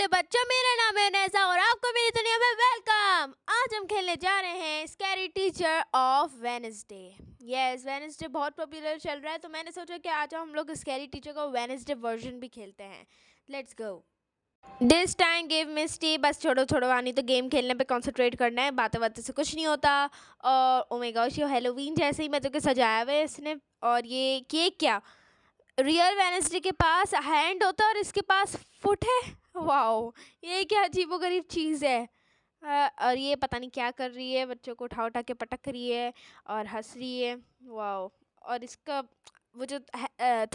नमस्ते बच्चों, मेरा नाम है नैसा और आपको मेरी दुनिया में वेलकम। आज हम खेलने जा रहे हैं scary teacher of Wednesday. Yes, Wednesday बहुत पॉपुलर चल रहा है, तो मैंने सोचा कि आज हम लोग स्कैरी टीचर का वेडनेसडे वर्जन भी खेलते हैं। Let's go. This time give Misty. बस छोड़ो छोड़ो वानी, तो गेम खेलने पे कंसंट्रेट करना है, बातें बातें से कुछ नहीं होता। और ओ माय गॉश, ये हेलोवीन जैसे ही मैं तो सजाया हुआ है इसने। और ये केक क्या रियल वेडनेसडे के पास हैंड होता है और इसके पास फुट है। वाओ, ये क्या अजीबोगरीब चीज़ है। और ये पता नहीं क्या कर रही है, बच्चों को उठा उठा के पटक रही है और हंस रही है। वाओ, और इसका वो जो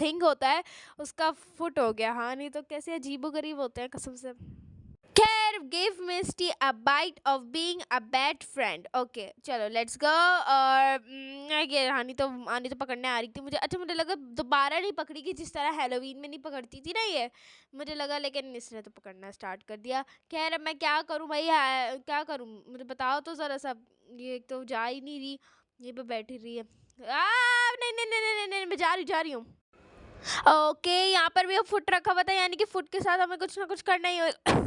थिंग होता है उसका फुट हो गया। हाँ, नहीं तो कैसे अजीबोगरीब होते हैं कसम से। खैर, give Misty a bite of being a bad friend. Okay चलो लेट्स गो। और ये हानी तो पकड़ने आ रही थी मुझे। अच्छा, मुझे लगा दोबारा नहीं पकड़ेगी, जिस तरह हेलोवीन में नहीं पकड़ती थी ना ये, मुझे लगा, लेकिन इसने तो पकड़ना स्टार्ट कर दिया। खैर, अब मैं क्या करूं भाई, क्या करूं मुझे बताओ तो ज़रा सा। ये एक तो जा ही नहीं रही, ये पे बैठी रही है। नहीं नहीं नहीं नहीं नहीं, मैं जा रही हूँ। ओके, यहाँ पर भी अब फुट रखा हुआ था, यानी कि फुट के साथ हमें कुछ ना कुछ करना ही होगा।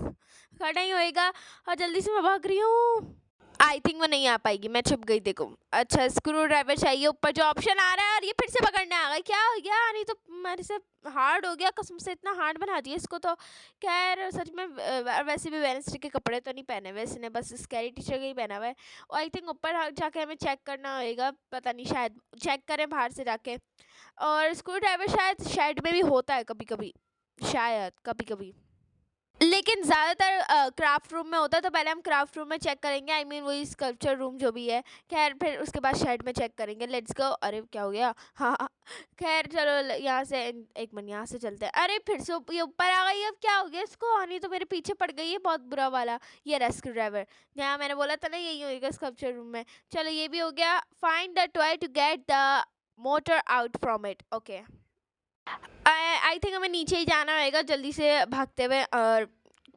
करना ही होएगा। और जल्दी से मैं भाग रही हूँ। आई थिंक वो नहीं आ पाएगी, मैं छुप गई। देखो, अच्छा स्क्रू ड्राइवर चाहिए, ऊपर जो ऑप्शन आ रहा है, और ये फिर से पकड़ने आ गई। क्या हो गया? नहीं तो मेरे से हार्ड हो गया, कसम से इतना हार्ड बना दिया इसको तो। खैर सच में वैसे भी वेडनेसडे के कपड़े तो नहीं पहने हुए इसने, बस स्कैरी टीचर का ही पहना हुआ है। और आई थिंक ऊपर जाके हमें चेक करना होएगा, पता नहीं, शायद चेक करें बाहर से जाके। और स्क्रू ड्राइवर शायद शेड में भी होता है कभी कभी, शायद कभी कभी, लेकिन ज़्यादातर क्राफ्ट रूम में होता है। तो पहले हम क्राफ्ट रूम में चेक करेंगे, आई मीन वही स्कल्पचर रूम जो भी है। खैर फिर उसके बाद शेड में चेक करेंगे। Let's go. अरे क्या हो गया? हाँ हाँ, खैर चलो यहाँ से एक मिनट, यहाँ से चलते हैं। अरे फिर से ये ऊपर आ गई, अब क्या हो गया इसको? आनी तो मेरे पीछे पड़ गई है, बहुत बुरा वाला। ये रेस्क्यू ड्राइवर, यहाँ मैंने बोला था ना यही होएगा स्कल्पचर रूम में। चलो ये भी हो गया। Find the toy to get the motor out from it. Okay, I think हमें नीचे ही जाना होएगा जल्दी से भागते हुए। और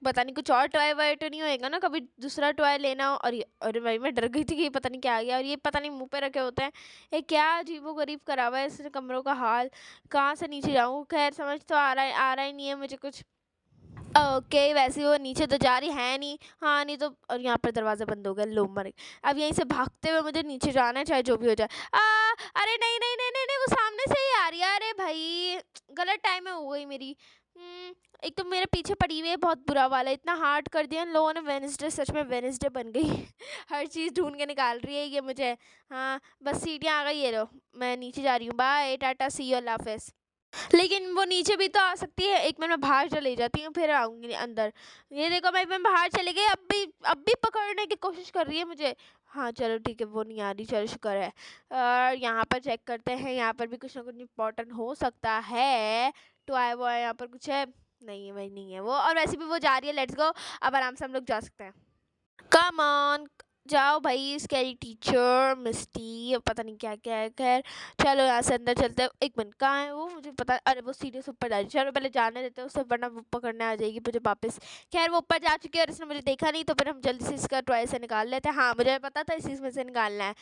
पता नहीं कुछ और टॉय वाय तो नहीं होएगा ना, कभी दूसरा टॉय लेना हो। और ये, अरे भाई मैं डर गई थी कि ये पता नहीं क्या आ गया। और ये पता नहीं मुंह पे रखे होते हैं। ये क्या अजीबोगरीब करा हुआ है इस कमरों का हाल। कहाँ से नीचे जाऊँ? खैर समझ तो आ रहा ही नहीं है मुझे कुछ। ओके, वैसे वो नीचे तो जा रही है नहीं। हाँ, नहीं तो। और यहाँ पर दरवाज़ा बंद हो गया, लो मर गई। अब यहीं से भागते हुए मुझे नीचे जाना है, चाहे जो भी हो जाए। अरे नहीं नहीं नहीं नहीं नहीं, वो सामने से ही आ रही है। अरे भाई, गलत टाइम में हो गई मेरी। एक तो मेरे पीछे पड़ी हुई है, बहुत बुरा वाला, इतना हार्ड कर दिया इन लोगों ने। वेडनेसडे सच में वेडनेसडे बन गई। हर चीज़ ढूंढ के निकाल रही है ये मुझे। हाँ, बस सीढ़ियाँ आ गई, ये लो मैं नीचे जा रही हूँ। बाय टाटा, सी यू, अल्लाह हाफिज़। लेकिन वो नीचे भी तो आ सकती है। एक मिनट, मैं बाहर चली जाती हूँ, फिर आऊँगी अंदर। ये देखो, मैं बाहर चली गई, अब भी पकड़ने की कोशिश कर रही है मुझे। हाँ चलो ठीक है, वो नहीं आ रही, चलो शुक्र है। और यहाँ पर चेक करते हैं, यहाँ पर भी कुछ ना कुछ इम्पोर्टेंट हो सकता है। टॉय वॉय यहाँ पर कुछ है? नहीं है, वही नहीं है वो। और वैसे भी वो जा रही है। लेट्स गो, अब आराम से हम लोग जा सकते हैं। कम ऑन, जाओ भाई स्कैरी टीचर मिस्टी, पता नहीं क्या क्या है। खैर चलो यहाँ से अंदर चलते हैं। एक मिनट, कहाँ है वो? मुझे पता, अरे वो सीढ़ी से ऊपर जा रही है। चलो पहले जाने देते हैं उसे, वरना वो पकड़ने आ जाएगी मुझे वापस। खैर वो ऊपर जा चुकी है और इसने मुझे देखा नहीं, तो फिर हम जल्दी से इसका टॉय से निकाल लेते हैं। हाँ, मुझे पता था इसी में से निकालना है,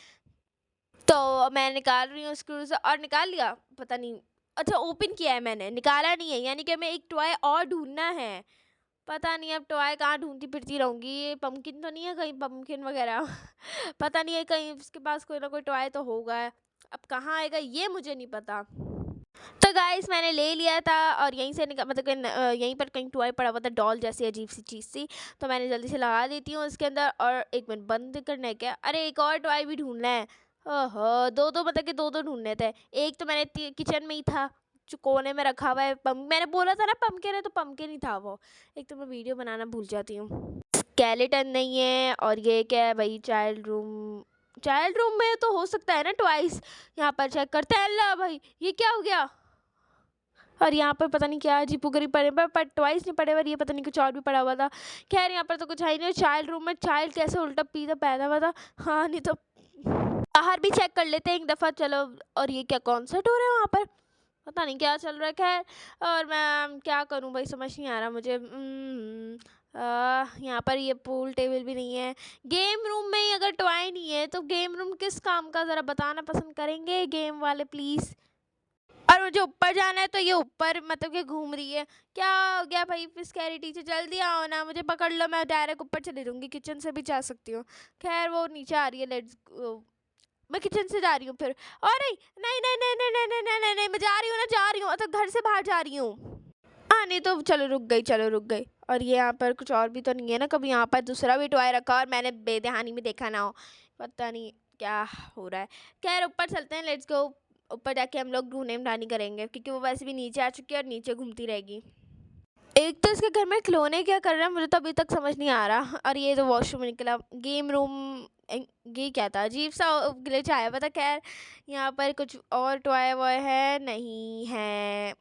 तो मैं निकाल रही हूँ स्क्रू से। और निकाल लिया, पता नहीं। अच्छा, ओपन किया है मैंने, निकाला नहीं है, यानी कि हमें एक टॉय और ढूंढना है। पता नहीं अब टॉय कहाँ ढूंढती फिरती रहूँगी। ये पम्पकिन तो नहीं है कहीं, पम्पकिन वगैरह? पता नहीं है, कहीं उसके पास कोई ना कोई टॉय तो होगा। अब कहाँ आएगा ये मुझे नहीं पता। तो गाइस, मैंने ले लिया था और यहीं से मतलब यहीं पर कहीं टॉय पड़ा हुआ था, डॉल जैसी अजीब सी चीज़ सी। तो मैंने जल्दी से लगा देती हूँ उसके अंदर। और एक मिनट, बंद करना है क्या? अरे एक और टॉय भी ढूंढना है। ओहो, दो दो मतलब कि दो दो ढूंढने थे। एक तो मैंने किचन में ही था, जो कोने में रखा हुआ है। मैंने बोला था ना पम्पकिन है, तो पम्पकिन ही था वो। एक तो मैं वीडियो बनाना भूल जाती हूँ। स्केलेटन नहीं है। और ये क्या है भाई? चाइल्ड रूम, चाइल्ड रूम में तो हो सकता है ना ट्वाइस। यहाँ पर चेक करते हैं। अल्लाह भाई, ये क्या हो गया? और यहाँ पर पता नहीं क्या अजीबोगरीब पड़े, पर ट्वाइस नहीं पड़े हुए, ये पता नहीं कुछ और भी पड़ा हुआ था। खैर यहाँ पर तो कुछ है ही नहीं। चाइल्ड रूम में चाइल्ड कैसे उल्टा पीछा पैदा हुआ था? हाँ, नहीं तो बाहर भी चेक कर लेते हैं एक दफ़ा, चलो। और ये क्या कॉन्सर्ट हो रहा है वहाँ पर? पता नहीं क्या चल रहा है। खैर, और मैं क्या करूं भाई, समझ नहीं आ रहा मुझे। यहाँ पर ये पूल टेबल भी नहीं है। गेम रूम में ही अगर टॉय नहीं है, तो गेम रूम किस काम का? ज़रा बताना पसंद करेंगे गेम वाले प्लीज़। और मुझे ऊपर जाना है, तो ये ऊपर मतलब कि घूम रही है। क्या हो गया भाई स्कैरी टीचर, जल्दी आओ ना, मुझे पकड़ लो, मैं डायरेक्ट ऊपर चली जाऊँगी, किचन से भी जा सकती हूँ। खैर वो नीचे आ रही है, लेट्स, मैं किचन से जा रही हूँ फिर। और नहीं नहीं नहीं नहीं नहीं नहीं नहीं नहीं नहीं नहीं, मैं जा रही हूँ ना, जा रही हूँ, तो घर से बाहर जा रही हूँ। हाँ नहीं तो चलो रुक गई, चलो रुक गई। और ये यहाँ पर कुछ और भी तो नहीं है ना, कभी यहाँ पर दूसरा भी टॉय रखा और मैंने बेध्यानी में देखा ना हो, पता नहीं क्या हो रहा है। खैर ऊपर चलते हैं, लेट्स गो। ऊपर जाके हम लोग ढूंढने ढानी करेंगे, क्योंकि वो वैसे भी नीचे आ चुकी है और नीचे घूमती रहेगी। एक तो इसके घर में खिलौने क्या कर रहा है, मुझे तो अभी तक समझ नहीं आ रहा। और ये तो वॉशरूम निकला, गेम रूम, ये क्या था, अजीब सा ग्लिच आया पता। खैर यहाँ पर कुछ और टॉय वॉय है नहीं है।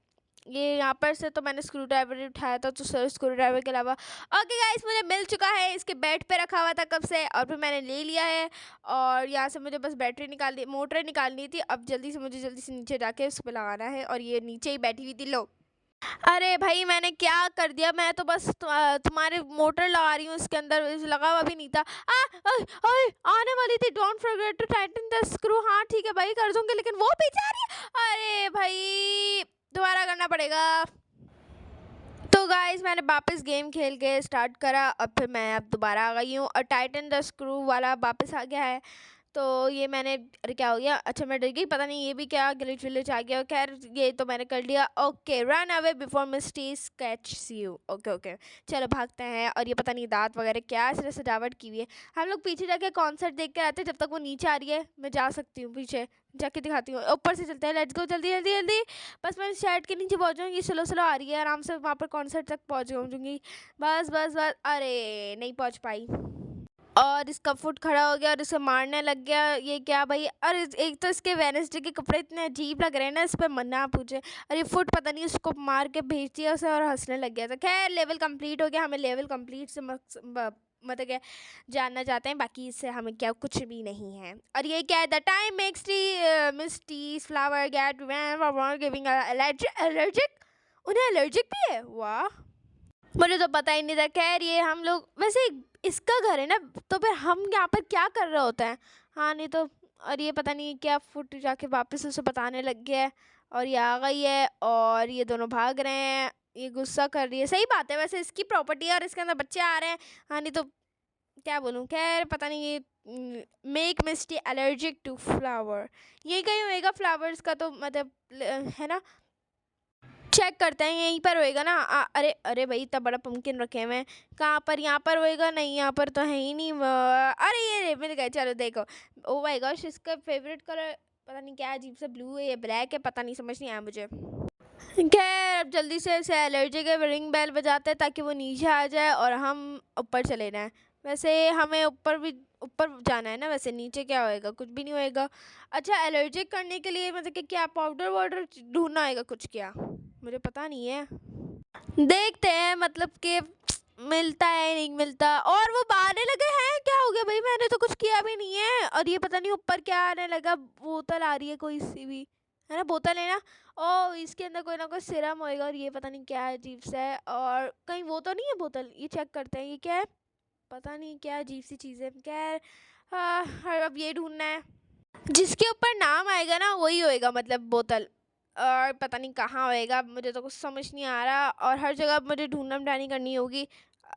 ये यहाँ पर से तो मैंने स्क्रू ड्राइवर उठाया था, तो स्क्रू ड्राइवर के अलावा, ओके गाइस, मुझे मिल चुका है, इसके बेड पे रखा हुआ था कब से, और फिर मैंने ले लिया है। और यहाँ से मुझे बस बैटरी निकालनी, मोटर निकालनी थी। अब जल्दी से मुझे जल्दी से नीचे जाके उस पर लगाना है। और ये नीचे ही बैठी हुई थी, लो। अरे भाई मैंने क्या कर दिया, मैं तो बस तुम्हारे मोटर लगा रही हूँ, इसके अंदर लगा हुआ भी नहीं था। आने वाली थी, don't forget to tighten the screw. हाँ ठीक है भाई, कर दूंगी, लेकिन वो पीछे आ रही है। अरे भाई दोबारा करना पड़ेगा। तो गाइस मैंने वापस गेम खेल के स्टार्ट करा, और फिर मैं अब दोबारा आ गई हूँ, और टाइटन द स्क्रू वाला वापस आ गया है। तो ये मैंने, अरे क्या हो गया, अच्छा मैं डर गई, पता नहीं ये भी क्या ग्लिच विलिच आ गया। खैर ये तो मैंने कर लिया। Okay, run away before Misty catch you. Okay okay, चलो भागते हैं। और ये पता नहीं दांत वगैरह क्या ऐसे सजावट की हुई है। हम लोग पीछे जाके कॉन्सर्ट देख के आते हैं, जब तक वो नीचे आ रही है। मैं जा सकती हूँ पीछे जाके दिखाती हूँ, ऊपर से चलते हैं, लेट्स गो, जल्दी जल्दी जल्दी। बस मैं शेड के नीचे पहुँच जाऊँगी, स्लो स्लो आ रही है, आराम से वहाँ पर कॉन्सर्ट तक पहुँच जाऊँगी। बस बस बस, अरे नहीं पहुँच पाई, और इसका फुट खड़ा हो गया और इसे मारने लग गया। ये क्या भाई, और एक तो इसके वेडनेसडे के कपड़े इतने अजीब लग रहे हैं ना, इस पर मन्ना पूछे। और ये फुट पता नहीं उसको मार के भेज दिया उसे, और हंसने लग गया था। खैर लेवल कंप्लीट हो गया, हमें लेवल कंप्लीट से मतलब क्या जानना चाहते हैं, बाकी इससे हमें क्या कुछ भी नहीं है। और ये क्या है, the time makes Misty flower get giving allergic, उन्हें एलर्जिक भी है, वाह, मुझे तो पता ही नहीं था। खैर ये हम लोग, वैसे इसका घर है ना, तो फिर हम यहाँ पर क्या कर रहे होते हैं। हाँ नहीं तो, और ये पता नहीं क्या फुट जाके वापस उसे बताने लग गया है, और ये आ गई है, और ये दोनों भाग रहे हैं, ये गुस्सा कर रही है। सही बात है, वैसे इसकी प्रॉपर्टी है और इसके अंदर बच्चे आ रहे हैं। हाँ नहीं तो क्या बोलूँ। खैर पता नहीं, ये make Misty allergic to flower, ये कहीं होएगा फ्लावर्स का, तो मतलब है ना, चेक करते हैं, यहीं पर होएगा ना। अरे अरे भाई इतना बड़ा पम्पकिन रखे हुए हैं, कहाँ पर, यहाँ पर होएगा, नहीं यहाँ पर तो है ही नहीं। अरे ये मिल गए, चलो देखो। ओ माय गॉश, इसका फेवरेट कलर पता नहीं क्या अजीब सा ब्लू है या ब्लैक है, पता नहीं, समझ नहीं आया मुझे। खैर अब जल्दी से एलर्जी के रिंग बेल बजाते हैं, ताकि वो नीचे आ जाए और हम ऊपर चले जाएं। वैसे हमें ऊपर भी, ऊपर जाना है ना, वैसे नीचे क्या होएगा, कुछ भी नहीं होएगा। अच्छा एलर्जिक करने के लिए मतलब कि क्या पाउडर वाउडर ढूंढना आएगा कुछ, क्या मुझे पता नहीं है, देखते हैं मतलब कि मिलता है नहीं मिलता। और वो आने लगे हैं, क्या हो गया भाई, मैंने तो कुछ किया भी नहीं है। और ये पता नहीं ऊपर क्या आने लगा, बोतल आ रही है कोई सी भी, है ना, बोतल है ना। ओ इसके अंदर कोई ना कोई सिरम होएगा, और ये पता नहीं क्या अजीब सा है। और कहीं वो तो नहीं है बोतल, ये चेक करते हैं, ये क्या है, पता नहीं क्या अजीब सी चीज़ है। खैर हाँ, अब ये ढूंढना है, जिसके ऊपर नाम आएगा ना वही होएगा, मतलब बोतल। और पता नहीं कहाँ होएगा, मुझे तो कुछ समझ नहीं आ रहा, और हर जगह मुझे ढूंढना ढानी करनी होगी।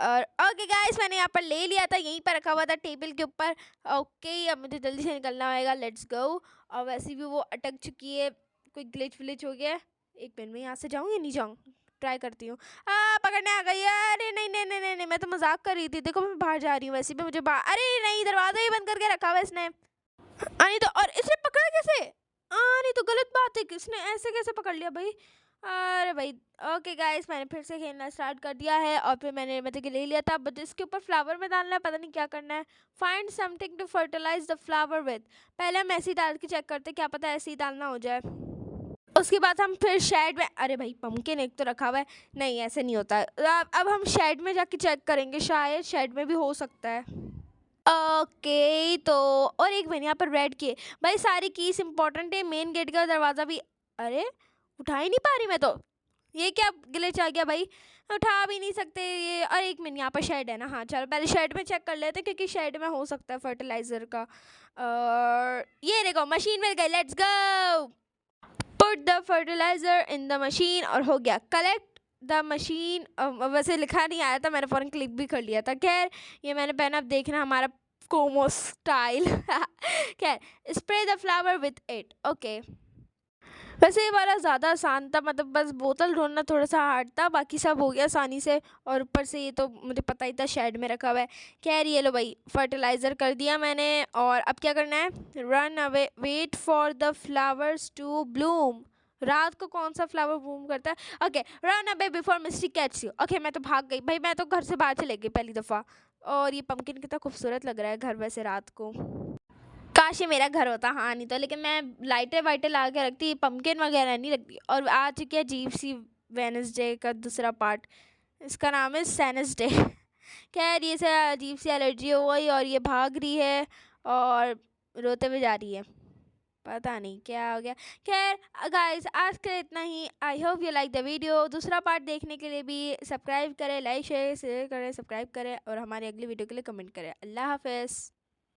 और ओके गाइस, मैंने यहाँ पर ले लिया था, यहीं पर रखा हुआ था टेबल के ऊपर। ओके अब मुझे जल्दी से निकलना होएगा, लेट्स गो। और वैसे भी वो अटक चुकी है, कोई ग्लिच विलिच हो गया है। एक मिनट में यहाँ से जाऊँ या नहीं जाऊँ, ट्राई करती हूँ। पकड़ने आ गई है, अरे नहीं नहीं नहीं नहीं नहीं, मैं तो मजाक कर रही थी, देखो मैं बाहर जा रही हूँ, वैसे भी मुझे बाहर, अरे नहीं दरवाज़ा ही बंद करके रखा हुआ इसने। नहीं तो, और इसने पकड़ा कैसे, नहीं तो गलत बात है, किसने ऐसे कैसे पकड़ लिया भाई। अरे भाई ओके गाइस, मैंने फिर से खेलना स्टार्ट कर दिया है, और फिर मैंने मतलब कि ले लिया था, बट इसके ऊपर फ्लावर में डालना है, पता नहीं क्या करना है। Find something to fertilise the flower with, पहले हम ऐसे ही डाल के चेक करते, क्या पता ऐसे ही डालना हो जाए। उसके बाद हम फिर शेड में, अरे भाई पम्पकिन एक तो रखा हुआ है, नहीं ऐसे नहीं होता। अब हम शेड में जाके चेक करेंगे, शायद शेड में भी हो सकता है। ओके तो, और एक मैंने यहाँ पर रेड की भाई, सारी कीज इंपॉर्टेंट है, मेन गेट का दरवाज़ा भी, अरे उठा ही नहीं पा रही मैं तो, ये क्या ग्लिच आ गया भाई, उठा भी नहीं सकते ये। और एक मिनट, यहाँ पर शेड है ना, हाँ चलो पहले शेड में चेक कर लेते हैं, क्योंकि शेड में हो सकता है फर्टिलाइज़र का। और ये देखो मशीन मिल गई, let's go. Put the fertiliser in the machine और हो गया कलेक्ट द मशीन। वैसे लिखा नहीं आया था, मैंने फ़ौरन क्लिक भी कर लिया था। खैर ये मैंने पहना, अब देखना हमारा कोमो स्टाइल। खैर spray the flower with it. Okay, वैसे ये वाला ज़्यादा आसान था, मतलब बस बोतल ढूंढना थोड़ा सा हार्ड था, बाकी सब हो गया आसानी से। और ऊपर से ये तो मुझे पता ही था शेड में रखा हुआ है। खैर ये लो भाई, फर्टिलाइज़र कर दिया मैंने। और अब क्या करना है, run away, wait for the flowers to bloom. रात को कौन सा फ्लावर ब्लूम करता है? Okay, run away before Misty catch you. Okay, मैं तो भाग गई भाई, मैं तो घर से बाहर चले गई पहली दफ़ा। और ये पम्पकिन कितना खूबसूरत लग रहा है घर वैसे रात को। काश ये मेरा घर होता, हाँ नहीं तो, लेकिन मैं लाइटें वाइटें ला के रखती, पम्पकिन वगैरह नहीं रखती। और आ चुकी है अजीब सी वेडनेसडे का दूसरा पार्ट, इसका नाम है सैनसडे। खैर ये से अजीब सी एलर्जी हो गई और ये भाग रही है और रोते हुए जा रही है, पता नहीं क्या हो गया। खैर गाइस, आज के लिए इतना ही। I hope you like the video. दूसरा पार्ट देखने के लिए भी सब्सक्राइब करें, लाइक शेयर करें, सब्सक्राइब करें और हमारी अगली वीडियो के लिए कमेंट करें। अल्लाह हाफिज़।